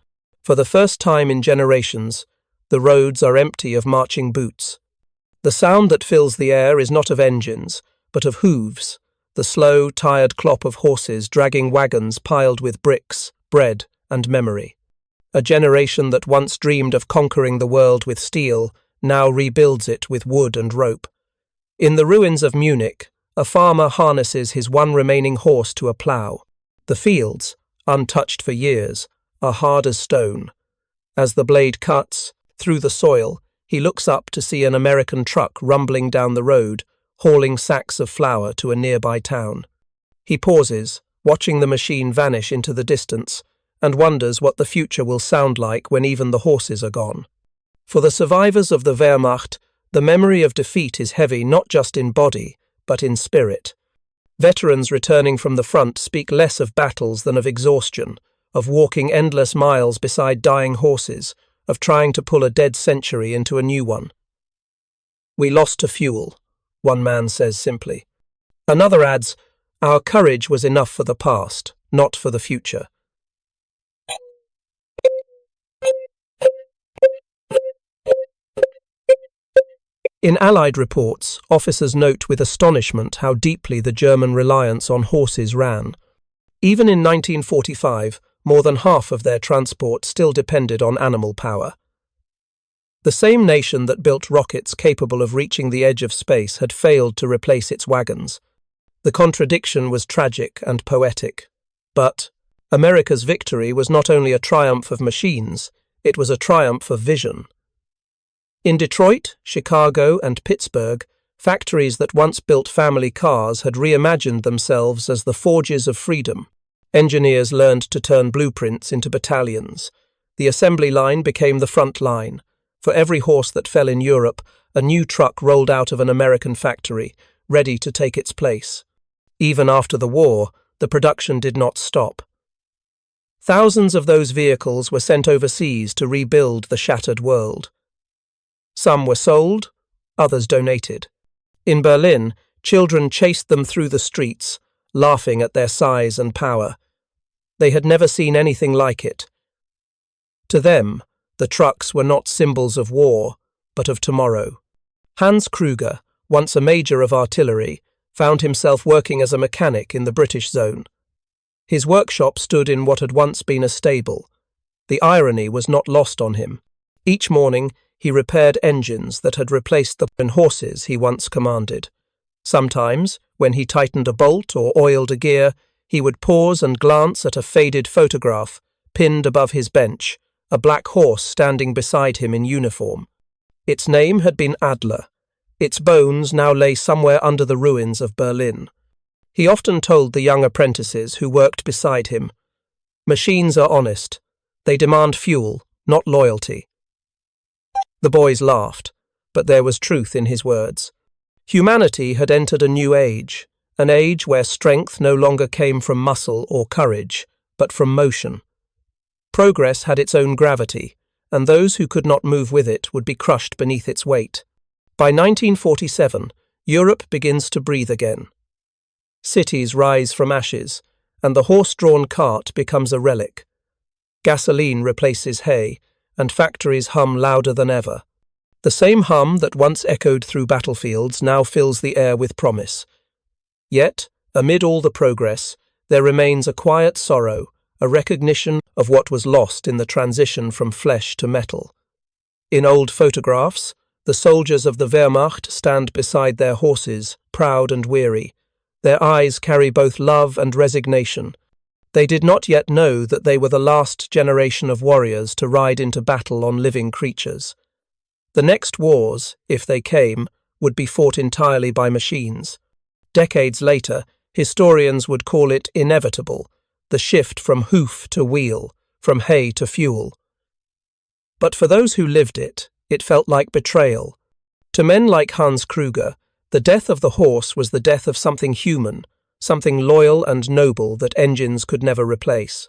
For the first time in generations, the roads are empty of marching boots. The sound that fills the air is not of engines, but of hooves, the slow, tired clop of horses dragging wagons piled with bricks, bread, and memory. A generation that once dreamed of conquering the world with steel now rebuilds it with wood and rope. In the ruins of Munich, a farmer harnesses his one remaining horse to a plough. The fields, untouched for years, are hard as stone. As the blade cuts through the soil, he looks up to see an American truck rumbling down the road, hauling sacks of flour to a nearby town. He pauses, watching the machine vanish into the distance, and wonders what the future will sound like when even the horses are gone. For the survivors of the Wehrmacht, the memory of defeat is heavy not just in body, but in spirit. Veterans returning from the front speak less of battles than of exhaustion, of walking endless miles beside dying horses, of trying to pull a dead century into a new one. "We lost to fuel," one man says simply. Another adds, "Our courage was enough for the past, not for the future." In Allied reports, officers note with astonishment how deeply the German reliance on horses ran. Even in 1945, more than half of their transport still depended on animal power. The same nation that built rockets capable of reaching the edge of space had failed to replace its wagons. The contradiction was tragic and poetic. But America's victory was not only a triumph of machines, it was a triumph of vision. In Detroit, Chicago, and Pittsburgh, factories that once built family cars had reimagined themselves as the forges of freedom. Engineers learned to turn blueprints into battalions. The assembly line became the front line. For every horse that fell in Europe, a new truck rolled out of an American factory, ready to take its place. Even after the war, the production did not stop. Thousands of those vehicles were sent overseas to rebuild the shattered world. Some were sold, others donated. In Berlin, children chased them through the streets, laughing at their size and power. They had never seen anything like it. To them, the trucks were not symbols of war, but of tomorrow. Hans Kruger, once a major of artillery, found himself working as a mechanic in the British zone. His workshop stood in what had once been a stable. The irony was not lost on him. Each morning, he repaired engines that had replaced the horses he once commanded. Sometimes, when he tightened a bolt or oiled a gear, he would pause and glance at a faded photograph, pinned above his bench, a black horse standing beside him in uniform. Its name had been Adler. Its bones now lay somewhere under the ruins of Berlin. He often told the young apprentices who worked beside him, "Machines are honest. They demand fuel, not loyalty." The boys laughed, but there was truth in his words. Humanity had entered a new age, an age where strength no longer came from muscle or courage, but from motion. Progress had its own gravity, and those who could not move with it would be crushed beneath its weight. By 1947, Europe begins to breathe again. Cities rise from ashes, and the horse-drawn cart becomes a relic. Gasoline replaces hay, and factories hum louder than ever. The same hum that once echoed through battlefields now fills the air with promise. Yet, amid all the progress, there remains a quiet sorrow, a recognition of what was lost in the transition from flesh to metal. In old photographs, the soldiers of the Wehrmacht stand beside their horses, proud and weary. Their eyes carry both love and resignation. They did not yet know that they were the last generation of warriors to ride into battle on living creatures. The next wars, if they came, would be fought entirely by machines. Decades later, historians would call it inevitable, the shift from hoof to wheel, from hay to fuel. But for those who lived it, it felt like betrayal. To men like Hans Kruger, the death of the horse was the death of something human, something loyal and noble that engines could never replace.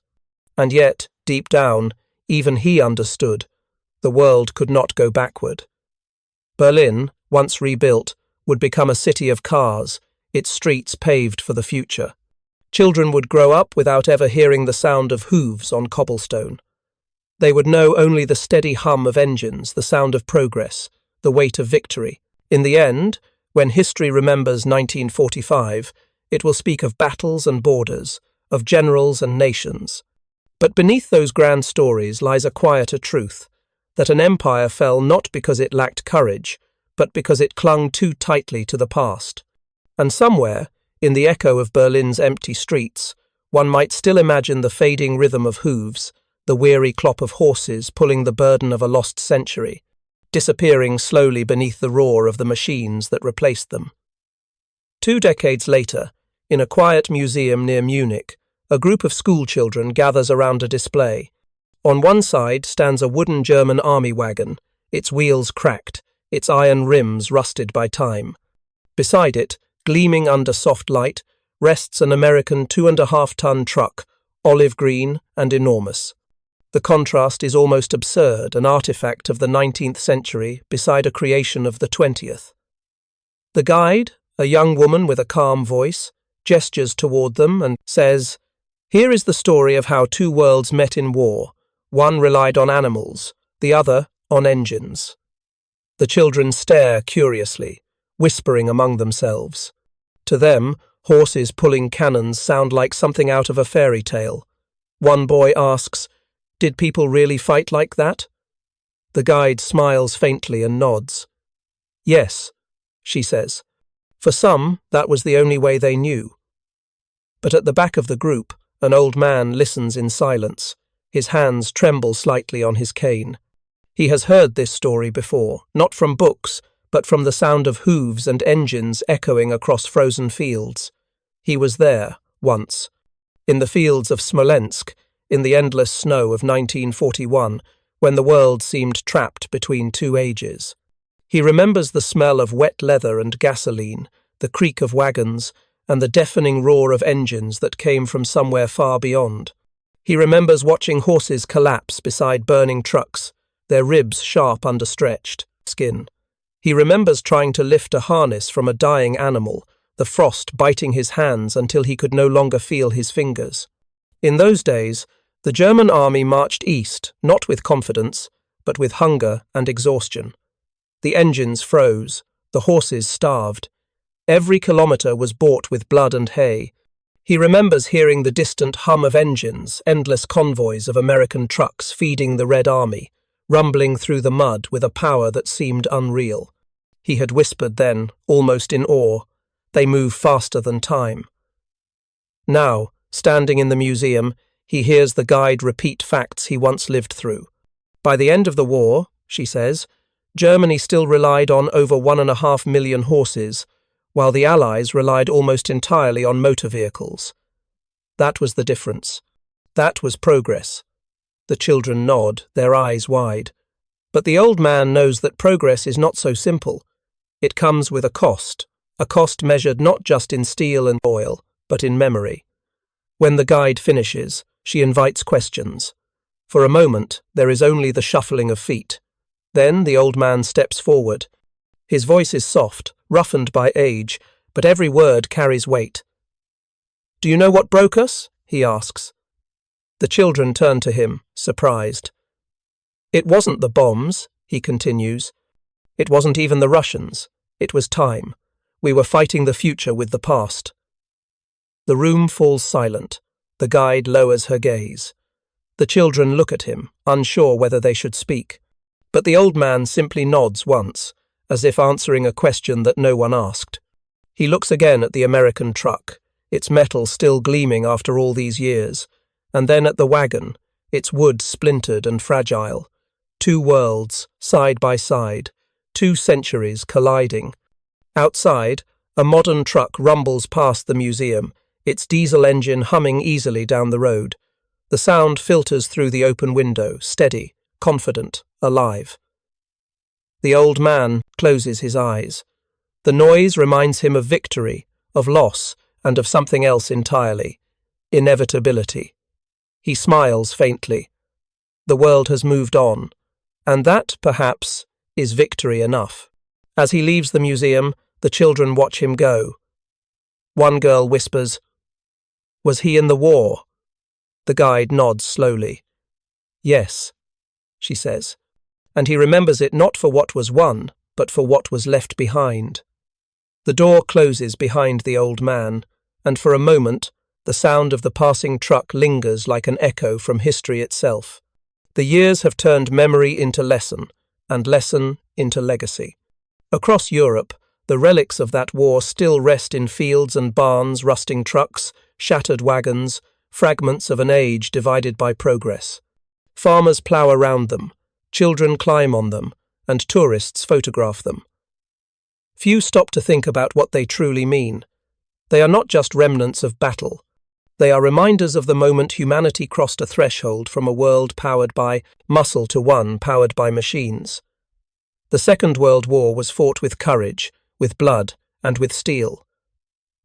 And yet, deep down, even he understood. The world could not go backward. Berlin, once rebuilt, would become a city of cars, its streets paved for the future. Children would grow up without ever hearing the sound of hooves on cobblestone. They would know only the steady hum of engines, the sound of progress, the weight of victory. In the end, when history remembers 1945, it will speak of battles and borders, of generals and nations. But beneath those grand stories lies a quieter truth, that an empire fell not because it lacked courage, but because it clung too tightly to the past. And somewhere, in the echo of Berlin's empty streets, one might still imagine the fading rhythm of hooves, the weary clop of horses pulling the burden of a lost century, disappearing slowly beneath the roar of the machines that replaced them. 2 decades later, in a quiet museum near Munich, a group of schoolchildren gathers around a display. On one side stands a wooden German army wagon, its wheels cracked, its iron rims rusted by time. Beside it, gleaming under soft light, rests an American 2.5-ton truck, olive green and enormous. The contrast is almost absurd, an artifact of the 19th century beside a creation of the 20th. The guide, a young woman with a calm voice, gestures toward them and says, "Here is the story of how 2 worlds met in war. One relied on animals, the other on engines." The children stare curiously, whispering among themselves. To them, horses pulling cannons sound like something out of a fairy tale. One boy asks, "Did people really fight like that?" The guide smiles faintly and nods. "Yes," she says. For some, that was the only way they knew. But at the back of the group, an old man listens in silence. His hands tremble slightly on his cane. He has heard this story before, not from books, but from the sound of hooves and engines echoing across frozen fields. He was there, once, in the fields of Smolensk, in the endless snow of 1941, when the world seemed trapped between 2 ages. He remembers the smell of wet leather and gasoline, the creak of wagons, and the deafening roar of engines that came from somewhere far beyond. He remembers watching horses collapse beside burning trucks, their ribs sharp under stretched skin. He remembers trying to lift a harness from a dying animal, the frost biting his hands until he could no longer feel his fingers. In those days, the German army marched east, not with confidence, but with hunger and exhaustion. The engines froze, the horses starved. Every kilometre was bought with blood and hay. He remembers hearing the distant hum of engines, endless convoys of American trucks feeding the Red Army, rumbling through the mud with a power that seemed unreal. He had whispered then, almost in awe, "They move faster than time." Now, standing in the museum, he hears the guide repeat facts he once lived through. By the end of the war, she says, Germany still relied on over 1.5 million horses, while the Allies relied almost entirely on motor vehicles. That was the difference. That was progress. The children nod, their eyes wide. But the old man knows that progress is not so simple. It comes with a cost measured not just in steel and oil, but in memory. When the guide finishes, she invites questions. For a moment, there is only the shuffling of feet. Then the old man steps forward. His voice is soft, roughened by age, but every word carries weight. "Do you know what broke us?" he asks. The children turn to him, surprised. "It wasn't the bombs," he continues. "It wasn't even the Russians. It was time. We were fighting the future with the past." The room falls silent. The guide lowers her gaze. The children look at him, unsure whether they should speak. But the old man simply nods once, as if answering a question that no one asked. He looks again at the American truck, its metal still gleaming after all these years, and then at the wagon, its wood splintered and fragile. Two worlds, side by side, 2 centuries colliding. Outside, a modern truck rumbles past the museum, its diesel engine humming easily down the road. The sound filters through the open window, steady, confident, alive. The old man closes his eyes. The noise reminds him of victory, of loss, and of something else entirely: inevitability. He smiles faintly. The world has moved on, and that, perhaps, is victory enough. As he leaves the museum, the children watch him go. One girl whispers, "Was he in the war?" The guide nods slowly. "Yes," she says, and he remembers it not for what was won, but for what was left behind. The door closes behind the old man, and for a moment, the sound of the passing truck lingers like an echo from history itself. The years have turned memory into lesson, and lesson into legacy. Across Europe, the relics of that war still rest in fields and barns, rusting trucks, shattered wagons, fragments of an age divided by progress. Farmers plough around them, children climb on them, and tourists photograph them. Few stop to think about what they truly mean. They are not just remnants of battle. They are reminders of the moment humanity crossed a threshold from a world powered by muscle to one powered by machines. The Second World War was fought with courage, with blood, and with steel.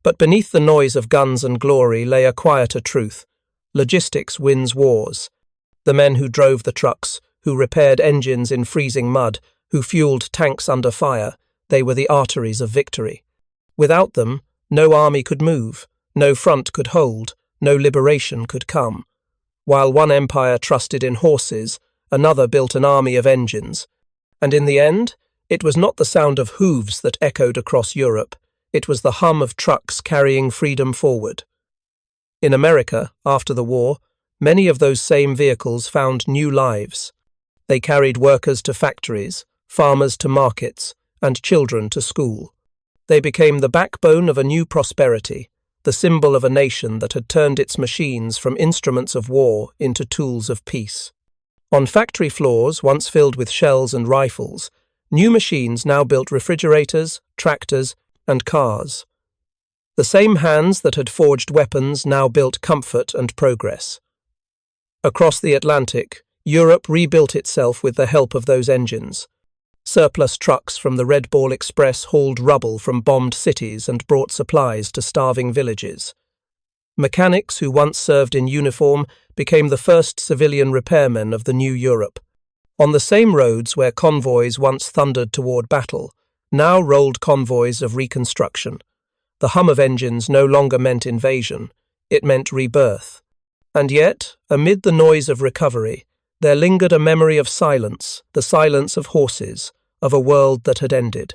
But beneath the noise of guns and glory lay a quieter truth. Logistics wins wars. The men who drove the trucks, who repaired engines in freezing mud, who fueled tanks under fire, they were the arteries of victory. Without them, no army could move, no front could hold, no liberation could come. While one empire trusted in horses, another built an army of engines. And in the end, it was not the sound of hooves that echoed across Europe, it was the hum of trucks carrying freedom forward. In America, after the war, many of those same vehicles found new lives. They carried workers to factories, farmers to markets, and children to school. They became the backbone of a new prosperity, the symbol of a nation that had turned its machines from instruments of war into tools of peace. On factory floors, once filled with shells and rifles, new machines now built refrigerators, tractors, and cars. The same hands that had forged weapons now built comfort and progress. Across the Atlantic, Europe rebuilt itself with the help of those engines. Surplus trucks from the Red Ball Express hauled rubble from bombed cities and brought supplies to starving villages. Mechanics who once served in uniform became the first civilian repairmen of the new Europe. On the same roads where convoys once thundered toward battle, now rolled convoys of reconstruction. The hum of engines no longer meant invasion, it meant rebirth. And yet, amid the noise of recovery, there lingered a memory of silence, the silence of horses, of a world that had ended.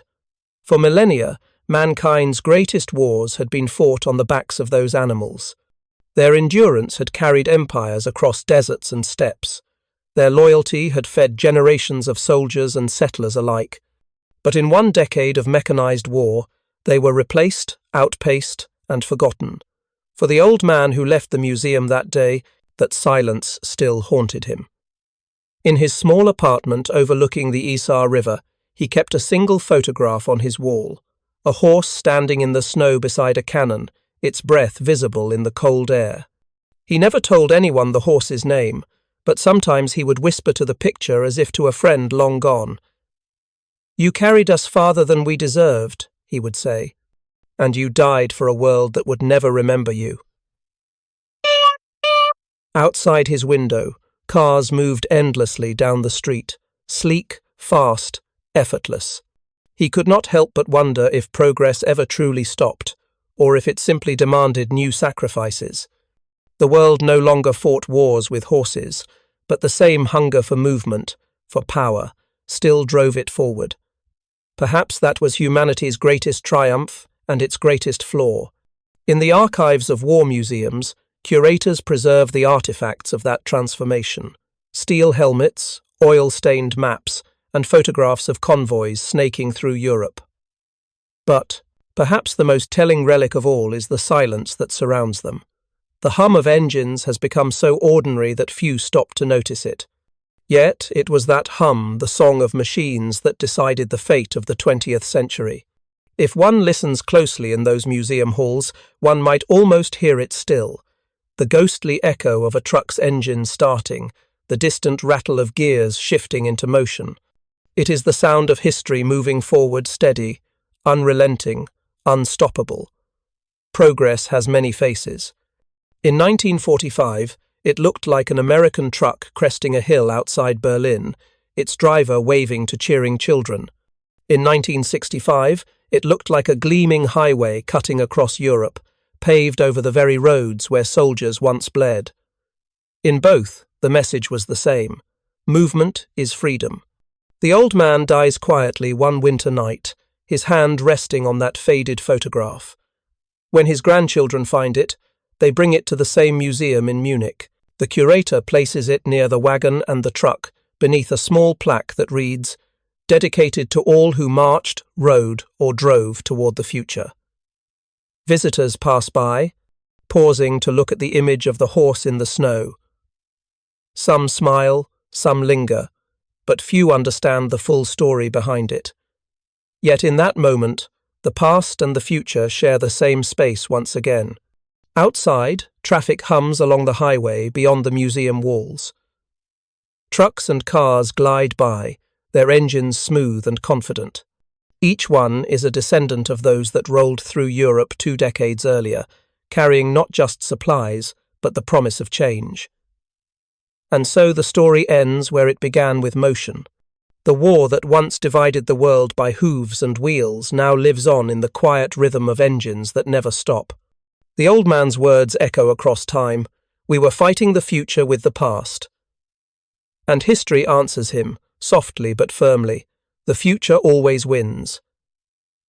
For millennia, mankind's greatest wars had been fought on the backs of those animals. Their endurance had carried empires across deserts and steppes. Their loyalty had fed generations of soldiers and settlers alike. But in one decade of mechanized war, they were replaced, outpaced, and forgotten. For the old man who left the museum that day, that silence still haunted him. In his small apartment overlooking the Isar River, he kept a single photograph on his wall, a horse standing in the snow beside a cannon, its breath visible in the cold air. He never told anyone the horse's name, but sometimes he would whisper to the picture as if to a friend long gone. "You carried us farther than we deserved," he would say, "and you died for a world that would never remember you." Outside his window, cars moved endlessly down the street, sleek, fast, effortless. He could not help but wonder if progress ever truly stopped, or if it simply demanded new sacrifices. The world no longer fought wars with horses, but the same hunger for movement, for power, still drove it forward. Perhaps that was humanity's greatest triumph and its greatest flaw. In the archives of war museums, curators preserve the artifacts of that transformation: steel helmets, oil-stained maps, and photographs of convoys snaking through Europe. But perhaps the most telling relic of all is the silence that surrounds them. The hum of engines has become so ordinary that few stop to notice it. Yet it was that hum, the song of machines, that decided the fate of the 20th century. If one listens closely in those museum halls, one might almost hear it still. The ghostly echo of a truck's engine starting, the distant rattle of gears shifting into motion. It is the sound of history moving forward steady, unrelenting, unstoppable. Progress has many faces. In 1945, it looked like an American truck cresting a hill outside Berlin, its driver waving to cheering children. In 1965, it looked like a gleaming highway cutting across Europe, paved over the very roads where soldiers once bled. In both, the message was the same: movement is freedom. The old man dies quietly one winter night, his hand resting on that faded photograph. When his grandchildren find it, they bring it to the same museum in Munich. The curator places it near the wagon and the truck, beneath a small plaque that reads, "Dedicated to all who marched, rode, or drove toward the future." Visitors pass by, pausing to look at the image of the horse in the snow. Some smile, some linger, but few understand the full story behind it. Yet in that moment, the past and the future share the same space once again. Outside, traffic hums along the highway beyond the museum walls. Trucks and cars glide by, their engines smooth and confident. Each one is a descendant of those that rolled through Europe 2 decades earlier, carrying not just supplies, but the promise of change. And so the story ends where it began, with motion. The war that once divided the world by hooves and wheels now lives on in the quiet rhythm of engines that never stop. The old man's words echo across time: "We were fighting the future with the past." And history answers him, softly but firmly: the future always wins.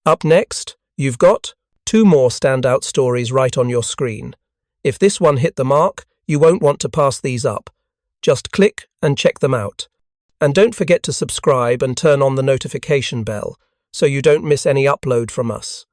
Up next, you've got 2 more standout stories right on your screen. If this one hit the mark, you won't want to pass these up. Just click and check them out. And don't forget to subscribe and turn on the notification bell so you don't miss any upload from us.